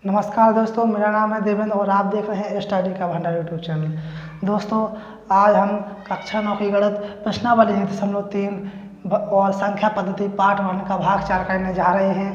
नमस्कार दोस्तों, मेरा नाम है देवेंद्र और आप देख रहे हैं स्टडी का भंडार यूट्यूब चैनल। दोस्तों, आज हम कक्षा 9 की गणित प्रश्नावली 1.3 और संख्या पद्धति पार्ट 1 का भाग 4 करने जा रहे हैं।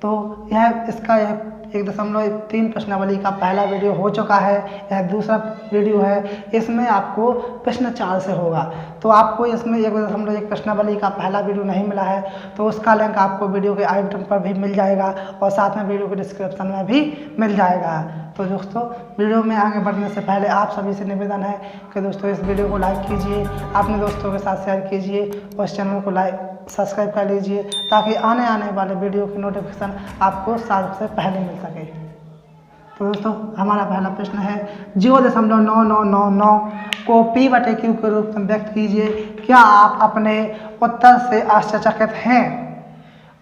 तो यह इसका 1.3 प्रश्नावली का पहला वीडियो हो चुका है। यह दूसरा वीडियो है। इसमें आपको प्रश्न 4 से होगा। तो आपको इसमें 1.1 प्रश्नावली का पहला वीडियो नहीं मिला है तो उसका लिंक आपको वीडियो के आई बटन पर भी मिल जाएगा और साथ में वीडियो के डिस्क्रिप्शन में भी मिल जाएगा। तो दोस्तों, वीडियो में आगे बढ़ने से पहले आप सभी से निवेदन है कि दोस्तों इस वीडियो को लाइक कीजिए, अपने दोस्तों के साथ शेयर कीजिए और इस चैनल को सब्सक्राइब कर लीजिए ताकि आने वाले वीडियो की नोटिफिकेशन आपको सबसे पहले मिल सके। तो दोस्तों, हमारा पहला प्रश्न है 0.9999 को P/Q के रूप में व्यक्त कीजिए। क्या आप अपने उत्तर से आश्चर्यचकित हैं?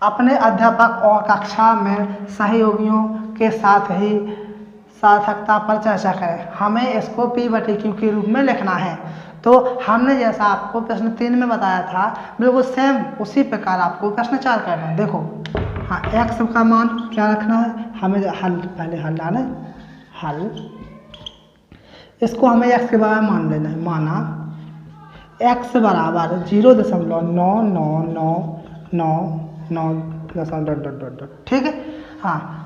अपने अध्यापक और कक्षा में सहयोगियों के साथ ही सार्थकता पर चर्चा करें। हमें इसको P/Q के रूप में लिखना है। तो हमने जैसा आपको प्रश्न 3 में बताया था बिल्कुल सेम उसी प्रकार आपको प्रश्न 4 करना है। देखो, हाँ, x का मान क्या रखना है, हमें पहले हल लाना है। हल इसको हमें x के बराबर मान लेना है। माना x बराबर 0.999999 ठीक है। हाँ,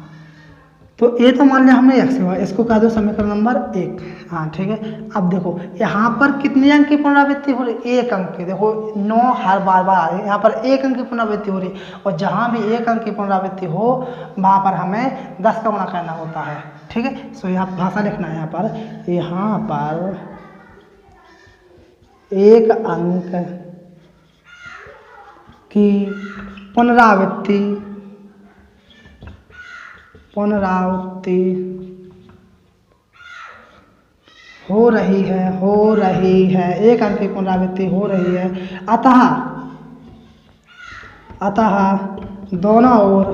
तो ये तो मान लिया हमने x के बराबर, इसको कह दो समीकरण नंबर 1। हाँ ठीक है। अब देखो यहाँ पर कितने अंक की पुनरावृत्ति हो रही है? 1 अंक की। देखो 9 हर बार आ रही है, यहाँ पर 1 अंक की पुनरावृत्ति हो रही है और जहाँ भी 1 अंक की पुनरावृत्ति हो वहाँ पर हमें 10 का गुणा करना होता है। ठीक है। सो यहाँ भाषा लिखना है। यहाँ पर 1 अंक की पुनरावृत्ति हो रही है 1 अंक की पुनरावृत्ति हो रही है। अतः दोनों ओर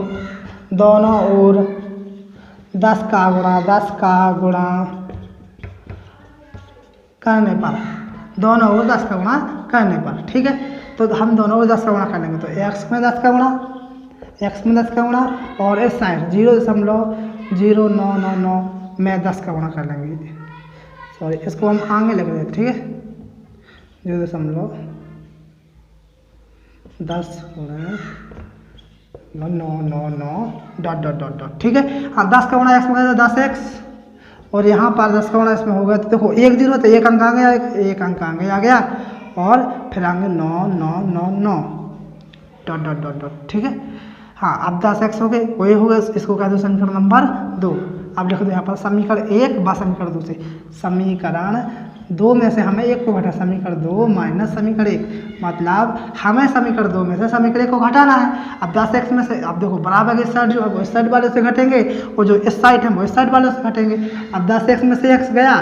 10 का गुणा करने पर, दोनों ओर 10 का गुणा करने पर, ठीक है। तो हम दोनों ओर 10 का गुणा कर लेंगे तो x में 10 का गुणा और इस साइड 0.0999 में 10 का गुणा कर लेंगे। सॉरी, इसको हम आगे लग रहे हैं। ठीक है, 0.10 999 ठीक है। हाँ, 10 का गुणा x में 10x और यहाँ पर 10 का गुणा इसमें हो गया। तो देखो 1 0 तो 1 अंक आ गया, 1 अंक आगे आ गया और फिर आगे 9999 ठीक है। हाँ, अब 10x हो गए, वही हो गया। इसको कह दो समीकरण नंबर 2। अब लिख दो यहाँ पर समीकरण 1 व समीकरण 2 से। समीकरण 2 में से हमें 1 को घटा, समीकरण 2 माइनस समीकरण 1, मतलब हमें समीकरण 2 में से समीकरण 1 को घटाना है। अब 10x में से, अब देखो बराबर इस साइड जो है वो इस साइड वाले से घटेंगे और जो इस साइड है वो इस साइड वाले से घटेंगे। अब 10x में से x गया,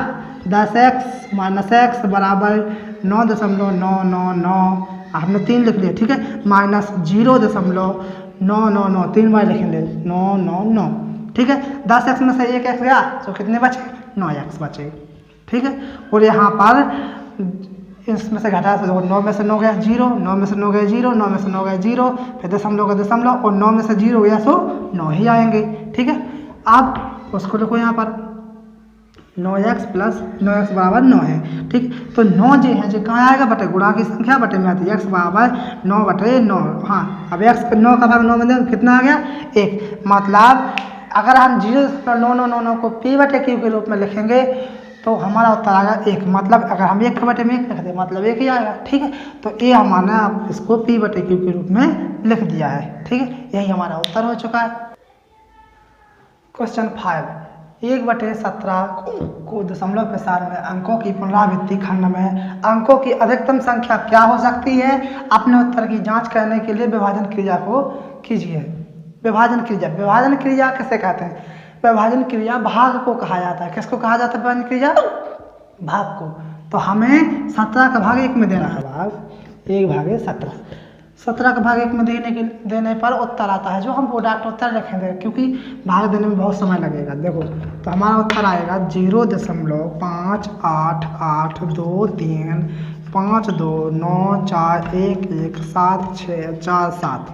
10x माइनस x बराबर 9.999, हमने 3 लिख लिया। ठीक है, माइनस 0.999 3 बार लिखेंगे 999। ठीक है, 10x में से 1x गया तो कितने बचे? 9x बचे। ठीक है, और यहाँ पर इसमें से घटा तो 9 में से 9 गया 0, 9 में से 9 गया 0, 9 में से 9 गया 0, फिर दशमलव का दशमलव और 9 में से 0 गया तो 9 ही आएंगे। ठीक है, अब उसको लिखो यहाँ पर 9x प्लस 9x बराबर 9 है। ठीक, तो 9 जो है जो कहाँ आएगा? बटे गुणा की संख्या बटे में आती है, x बराबर 9/9। हाँ, अब x 9 का भाग 9 में देंगे कितना आ गया? 1। मतलब अगर हम 0.9999 को P/Q के रूप में लिखेंगे तो हमारा उत्तर आएगा 1। मतलब अगर हम 1 के बटे में 1 लिख दें मतलब 1 ही आएगा। ठीक है, तो ये हमारा अब इसको P/Q के रूप में लिख दिया है। ठीक है, यही हमारा उत्तर हो चुका है। क्वेश्चन 5, 1/17 को दशमलव के साथ में अंकों की पुनरावृत्ति खंड में अंकों की अधिकतम संख्या क्या हो सकती है? अपने उत्तर की जांच करने के लिए विभाजन क्रिया को कीजिए। विभाजन क्रिया किसे कहते हैं? विभाजन क्रिया भाग को कहा जाता है। किसको कहा जाता है विभाजन क्रिया? भाग को। तो हमें 17 का भाग 1 में देना है। भाग 1/17, 17 का भाग 1 में देने पर उत्तर आता है जो हम प्रोडक्ट उत्तर रखेंगे क्योंकि भाग देने में बहुत समय लगेगा। देखो, तो हमारा उत्तर आएगा 0.588235294117 6 4 7।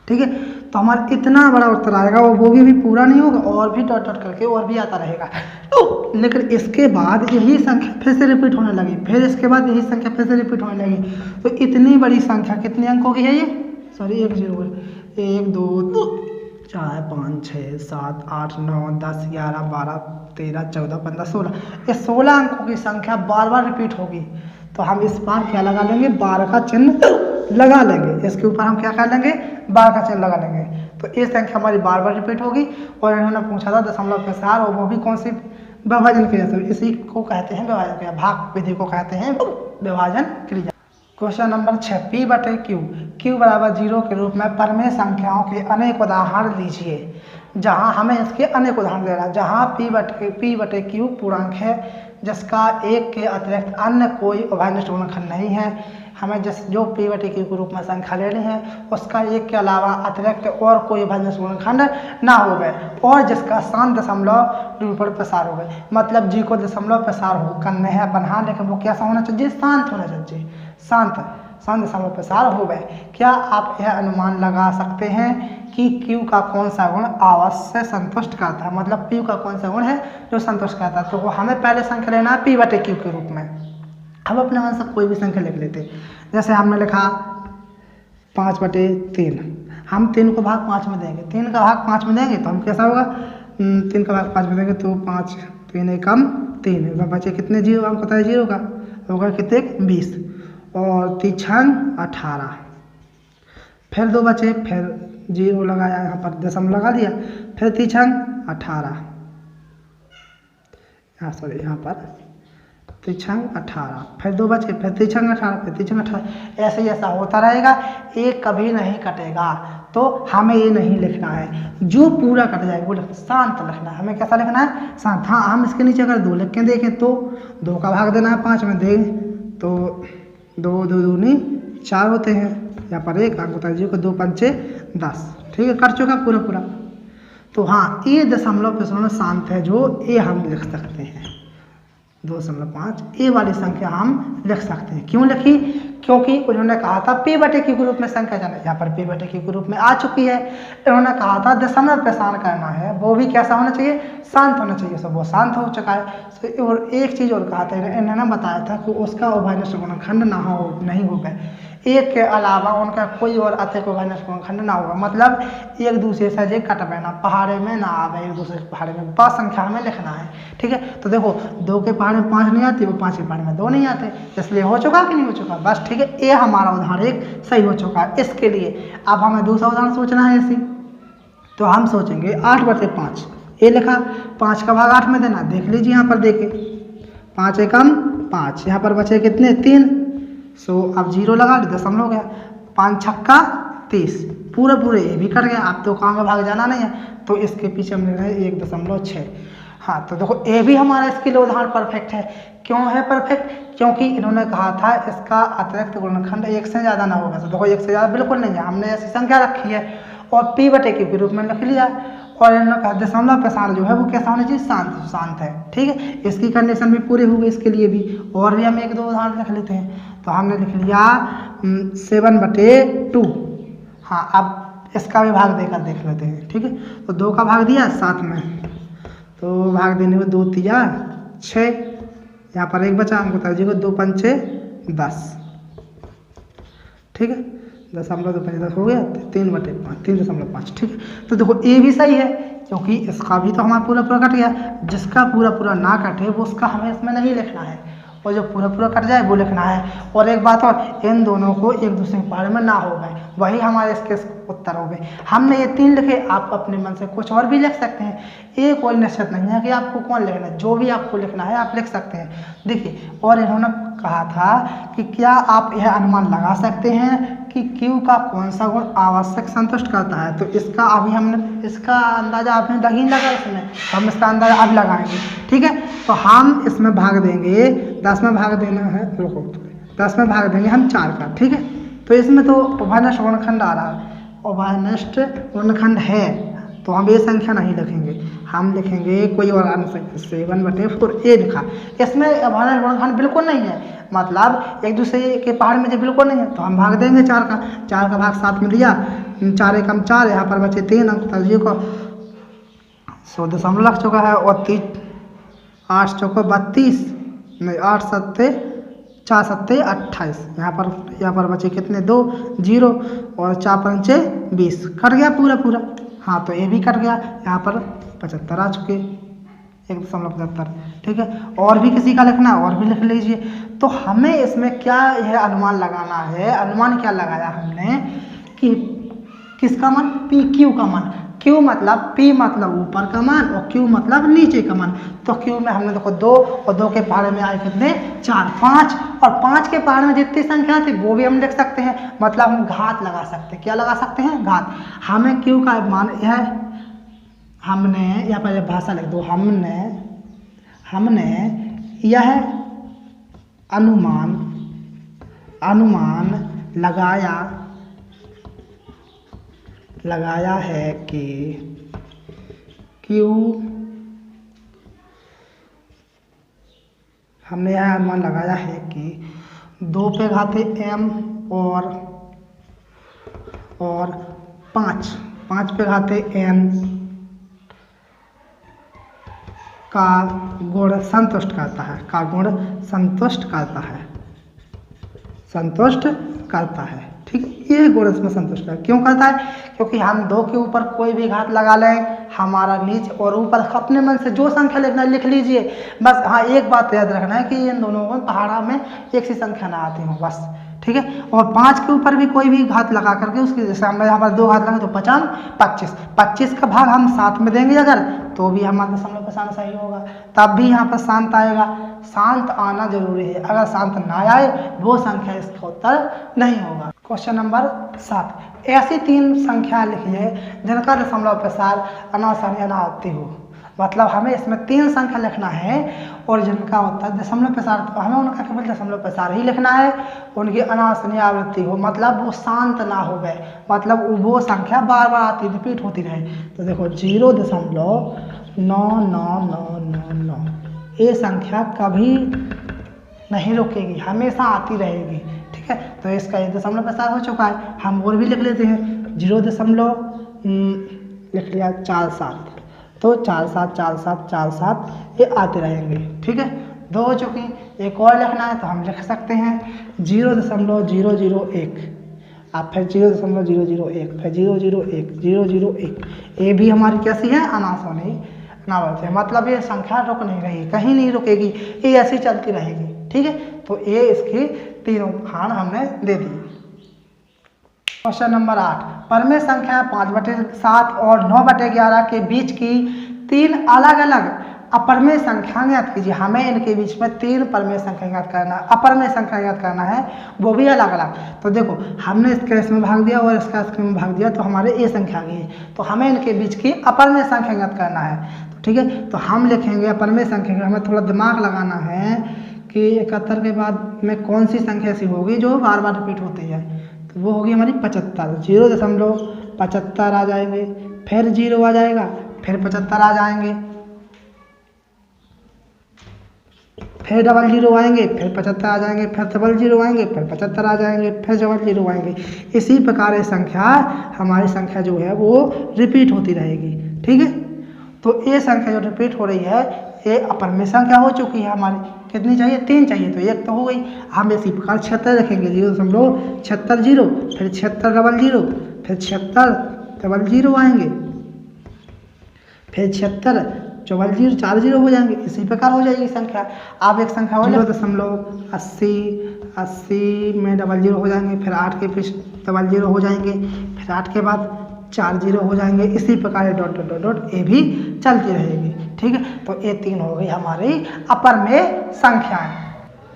ठीक है, तो हमारा इतना बड़ा उत्तर आएगा, वो भी पूरा नहीं होगा और भी डॉट डॉट करके और भी आता रहेगा। तो लेकिन इसके बाद यही संख्या फिर से रिपीट होने लगी, फिर इसके बाद यही संख्या फिर से रिपीट होने लगी। तो इतनी बड़ी संख्या कितने अंकों की है ये, सॉरी 1 0 1 2 4 5 6 7 8 9 10 11 12 13 14 15 16, ये 16 अंकों की संख्या बार बार रिपीट होगी। तो हम इस बार क्या लगा लेंगे, 12 का चिन्ह लगा लेंगे। इसके ऊपर हम क्या कर लेंगे, 12 का चिन्ह लगा लेंगे। तो ये संख्या हमारी बार बार रिपीट होगी। और इन्होंने पूछा था दशमलव के साथ, और वो भी कौन सी, विभाजन क्रिया। तो इसी को कहते हैं विभाजन क्रिया, भाग विधि को कहते हैं विभाजन क्रिया। क्वेश्चन नंबर 6, P बटे Q, Q बराबर 0 के रूप में परमेय संख्याओं के अनेक उदाहरण लीजिए। जहां हमें इसके अनेक उदाहरण दे रहा है, जहां P बटे Q पूर्णांक है जिसका 1 के अतिरिक्त अन्य कोई उभयनिष्ठ गुणनखंड नहीं है। हमें जो P बटे Q के रूप में संख्या लेनी है उसका 1 के अलावा अतिरिक्त और कोई उभयनिष्ठ गुणनखंड ना हो गए, और जिसका शांत दशमलव निरूपण प्रसार हो गए। मतलब जी को दशमलव प्रसार हो करने हैं बना, लेकिन वो कैसा होना चाहिए, शांत होना चाहिए, शांत दशमलव प्रसार हो गए। क्या आप यह अनुमान लगा सकते हैं कि Q का कौन सा गुण अवश्य संतुष्ट करता है। मतलब Q का कौन सा गुण है जो संतुष्ट करता है। तो वो हमें पहले संख्या लेना है P बटे Q के रूप में। हम अपने मन से कोई भी संख्या लिख लेते, जैसे हमने लिखा 5 बटे 3, हम 3 को भाग 5 में देंगे, 3 का भाग 5 में देंगे तो हम कैसा होगा, 3 का भाग 5 में देंगे तो 5 3 एकम 3, बचे कितने जीरो, हमको पता है जीरो का होगा कितने 20, और 3 18, फिर 2 बचे, फिर जीरो लगाया, यहाँ पर दशमलव लगा दिया, फिर 3 18, सॉरी यहाँ पर 3 18, फिर 2 बचे, फिर 3 18, फिर 3 18, ऐसे ही ऐसा होता रहेगा, एक कभी नहीं कटेगा। तो हमें ये नहीं लिखना है, जो पूरा कट जाए वो शांत लिखना है। हमें कैसा लिखना है, शांत। हाँ, हम इसके नीचे अगर 2 लिख के देखें तो 2 का भाग देना है 5 में देंगे तो 2 2 दूनी 4 होते हैं, यहाँ पर 1 अंक होता है, जी को 2 पंचे 10, ठीक है, कट चुका पूरा। तो हाँ, ये दशमलव प्रसरण शांत है, जो ये हम लिख सकते हैं 2.5, ये वाली संख्या हम लिख सकते हैं। क्यों लिखी, क्योंकि उन्होंने कहा था P बटे Q के रूप में संख्या जाना, यहाँ पर P बटे Q के रूप में आ चुकी है। इन्होंने कहा था दशमलव प्रसारण करना है, वो भी कैसा होना चाहिए, शांत होना चाहिए। सब वो शांत हो चुका है। और एक चीज़ और कहा था, इन्होंने बताया था कि उसका उभयनिष्ठ गुणनखंड नहीं होगा, 1 के अलावा उनका कोई और अतिरिक्त उभयनिष्ठ गुणनखंड ना होगा। मतलब एक दूसरे से जे कटवे ना, पहाड़े में ना आवे, एक दूसरे के पहाड़े में 5 संख्या हमें लिखना है, ठीक है। तो देखो 2 के पहाड़े में 5 नहीं आती, वो 5 के पहाड़े में 2 नहीं आते, इसलिए हो चुका कि नहीं हो चुका, बस ठीक है। ये हमारा उदाहरण एक सही हो चुका है। इसके लिए अब हमें दूसरा उदाहरण सोचना है ऐसी, तो हम सोचेंगे 8 बटे 5, ये लिखा 5 का भाग 8 में देना, देख लीजिए यहाँ पर देखें 5 एकम 5, यहाँ पर बचे कितने 3, सो अब 0 लगा ली, दशमलव हो गया, 5 छक्का 30, पूरे ये भी कट गया। आप तो काम में भाग जाना नहीं है, तो इसके पीछे हम लिख रहे हैं 1.6। हाँ, तो देखो ये भी हमारा इसके लिए उदाहरण परफेक्ट है। क्यों है परफेक्ट, क्योंकि इन्होंने कहा था इसका अतिरिक्त गुणनखंड 1 से ज़्यादा ना होगा। तो देखो 1 से ज़्यादा बिल्कुल नहीं है, हमने ऐसी संख्या रखी है और P बटे Q के रूप में लिख लिया। और इन्होंने कहा दशमलव प्रसारण जो है वो कैसा होना चाहिए, शांत है, ठीक है। इसकी कंडीशन भी पूरी हो गई। इसके लिए भी और भी हम 1-2 उदाहरण लिख लेते हैं। तो हमने लिख लिया 7 बटे 2। हाँ, अब इसका भी भाग देकर देख लेते हैं, ठीक है। तो 2 का भाग दिया 7 में, तो भाग देने में 2 3 6, यहाँ पर 1 बचा, हमको बता दीजिएगा 2 पंचे 10, ठीक है, दशमलव 2 पंचे 10 हो गया, 3 बटे 5 3.5, ठीक है। तो देखो ये भी सही है, क्योंकि इसका भी तो हमारा पूरा कट गया। जिसका पूरा ना कटे वो उसका हमें इसमें नहीं लिखना है, और जो पूरा कट जाए वो लिखना है। और एक बात और, इन दोनों को एक दूसरे के बारे में ना हो गए, वही हमारे इसके उत्तर हो गए। हमने ये 3 लिखे, आप अपने मन से कुछ और भी लिख सकते हैं। ये कोई निश्चित नहीं है कि आपको कौन लिखना है, जो भी आपको लिखना है आप लिख सकते हैं। देखिए, और इन्होंने कहा था कि क्या आप यह अनुमान लगा सकते हैं कि Q का कौन सा गुण आवश्यक संतुष्ट करता है। तो इसका अभी हमने इसका अंदाजा आपने नहीं लगा इसमें, तो हम इसका अंदाजा अब लगाएंगे, ठीक है। तो हम इसमें भाग देंगे, 10 में भाग देना है, रुको 10 में भाग देंगे हम 4 का, ठीक है। तो इसमें तो उभयनिष्ठ गुणनखंड आ रहा है, उभयनिष्ठ गुणनखंड है, तो हम ये संख्या नहीं लिखेंगे, हम लिखेंगे कोई और अन्य संख्या 7 बटे 4। ये लिखा, इसमें उभयनिष्ठ गुणनखंड बिल्कुल नहीं है, मतलब एक दूसरे के पहाड़ में जो बिल्कुल नहीं है। तो हम भाग देंगे 4 का भाग 7 में दिया, 4 एकम 4, यहाँ पर बचे 3 अंक, तो 0 को 100 दशमलव लग चुका है। और 8 चौको 32, नहीं 8 सत्ते 4 सत्ते 28, यहाँ पर बचे कितने 2 0 और 4 पंचे 20, कट गया पूरा। हाँ तो ये भी कट गया, यहाँ पर 75 आ चुके, 1.75। ठीक है, और भी किसी का लिखना है और भी लिख लीजिए। तो हमें इसमें क्या यह अनुमान लगाना है, अनुमान क्या लगाया हमने कि किसका मान, पी क्यू का मान। क्यू मतलब पी मतलब ऊपर का मान और क्यू मतलब नीचे का मान। तो क्यू में हमने देखो 2 और 2 के पहाड़े में आए कितने 4, 5 और 5 के पहाड़े में जितनी संख्या थी वो भी हम लिख सकते हैं, मतलब हम घात लगा सकते हैं। क्या लगा सकते हैं, घात। हमें क्यू का मान यह, हमने यहाँ पर भाषा लिख दो, हमने यह अनुमान लगाया है कि क्यू, हमने यह अनुमान लगाया है कि 2 पे घाते m और 5 पे घाते n का गुण संतुष्ट करता है। ठीक, ये गुण इसमें संतुष्ट है। क्यों करता है, क्योंकि हम 2 के ऊपर कोई भी घात लगा लें, हमारा नीचे और ऊपर अपने मन से जो संख्या लिखना है लिख लीजिए। बस हाँ एक बात याद रखना है कि इन दोनों को पहाड़ा में एक सी संख्या ना आती हो, बस। ठीक है, और 5 के ऊपर भी कोई भी घात लगा करके उसकी, जैसे हम यहाँ पर 2 घात लगाएंगे तो 55, 25 का भाग हम 7 में देंगे अगर, तो भी हमारा दशमलव प्रसारण सही होगा, तब भी यहाँ पर शांत आएगा। शांत आना जरूरी है, अगर शांत ना आए वो संख्या इसका उत्तर नहीं होगा। क्वेश्चन नंबर 7, ऐसी 3 संख्या लिखिए जिनका दशमलव प्रसार अनासानी ना आती हो। मतलब हमें इसमें 3 संख्या लिखना है और जिनका उत्तर दशमलव प्रसार, तो हमें उनका केवल दशमलव प्रसार ही लिखना है, उनकी अनासनी आवृत्ति हो, मतलब वो शांत ना हो गए, मतलब वो संख्या बार बार आती रिपीट होती रहे। तो देखो 0.99999, ये संख्या कभी नहीं रुकेगी, हमेशा आती रहेगी। ठीक है, तो इसका ये दशमलव प्रसार हो चुका है। हम और भी लिख लेते हैं, 0. लिख लिया 47, तो 47 ये आते रहेंगे। ठीक है, 2 हो चुकी, एक और लिखना है तो हम लिख सकते हैं 0.001, अब फिर 0.001, फिर 001, ये भी हमारी कैसी है, अनासनी नावत है, मतलब ये संख्या रुक नहीं रही, कहीं नहीं रुकेगी, ये ऐसी चलती रहेगी। ठीक है, तो ये इसकी तीनों खान हमने दे दी। क्वेश्चन नंबर 8, परमेय संख्या 5/7 और 9/11 के बीच की 3 अलग अलग अपरमेय संख्या ज्ञात कीजिए। हमें इनके बीच में 3 परमेय संख्या ज्ञात करना है, अपरमेय संख्या ज्ञात करना है, वो भी अलग अलग। तो देखो हमने इसका इसमें भाग दिया और इसका इसमें भाग दिया, तो हमारे ये संख्या गई, तो हमें इनके बीच की अपरमेय संख्या ज्ञात करना है। तो ठीक है, तो हम लिखेंगे अपरमेय संख्या, हमें थोड़ा दिमाग लगाना है कि 71 के बाद में कौन सी संख्या ऐसी होगी जो बार बार रिपीट होती है, तो वो होगी हमारी 75। 0.75 आ जाएंगे, फिर 0 आ जाएगा, फिर 75 आ जाएंगे, फिर 00 आएंगे, फिर 75 आ जाएंगे, फिर 00 आएंगे, फिर 75 आ जाएंगे, फिर 00 आएंगे। इसी प्रकार ये संख्या, हमारी संख्या जो है वो रिपीट होती रहेगी। ठीक है, तो ये संख्या जो रिपीट हो रही है ये अपरमेय संख्या हो चुकी है हमारी। कितनी चाहिए, 3 चाहिए, तो 1 तो हो गई। हम इसी प्रकार 76 रखेंगे, 0.76, फिर 7600, फिर 7600 आएंगे, फिर 7640 हो जाएंगे। इसी प्रकार हो जाएगी संख्या। अब एक संख्या हो 0.80 में 00 हो जाएंगे, फिर 8 के फिर 00 हो जाएंगे, फिर 8 के बाद 40 हो जाएंगे। इसी प्रकार डॉट ये भी चलती रहेगी। ठीक है, तो ये 3 हो गई हमारी अपरमेय संख्याएं।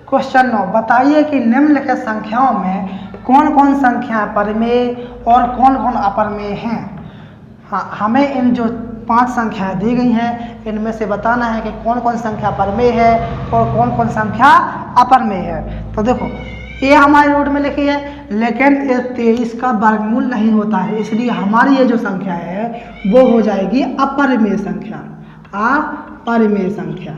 क्वेश्चन 9, बताइए कि निम्नलिखित संख्याओं में कौन कौन संख्याएं परमेय और कौन कौन अपरमेय हैं। हाँ, हमें इन जो 5 संख्याएं दी गई हैं इनमें से बताना है कि कौन कौन संख्या परमेय है और कौन कौन संख्या अपरमेय है। तो देखो ये हमारे नोट में लिखी है, लेकिन 23 का वर्गमूल नहीं होता है, इसलिए हमारी ये जो संख्या है वो हो जाएगी अपरमेय संख्या। अपरमेय संख्या,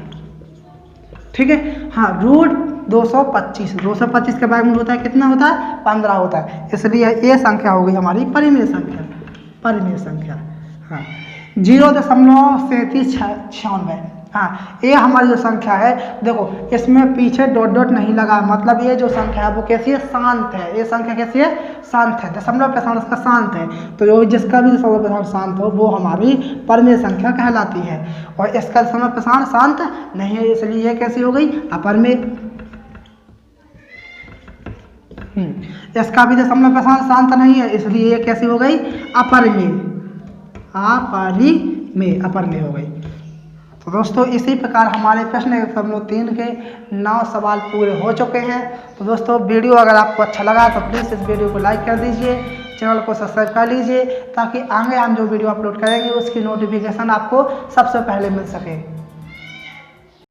ठीक है। हाँ, रूट 225 के वर्गमूल होता है कितना होता है 15 होता है, इसलिए ये संख्या हो गई हमारी परिमेय संख्या। हाँ, 0.3796। हाँ, ये हमारी जो संख्या है देखो इसमें पीछे डॉट नहीं लगा, मतलब ये जो संख्या है वो कैसी है, शांत है। ये संख्या कैसी है, शांत है, दशमलव प्रसारण इसका शांत है। तो जो जिसका भी दशमलव प्रसारण शांत हो वो हमारी परिमेय संख्या कहलाती है, और इसका दशमलव प्रसारण शांत नहीं है, इसलिए ये कैसी हो गई, अपरिमेय। इसका भी दशमलव प्रसारण शांत नहीं है, इसलिए ये कैसी हो गई, अपरिमेय हो गई। तो दोस्तों इसी प्रकार हमारे प्रश्न 1.3 के 9 सवाल पूरे हो चुके हैं। तो दोस्तों वीडियो अगर आपको अच्छा लगा तो प्लीज़ इस वीडियो को लाइक कर दीजिए, चैनल को सब्सक्राइब कर लीजिए, ताकि आगे हम जो वीडियो अपलोड करेंगे उसकी नोटिफिकेशन आपको सबसे पहले मिल सके।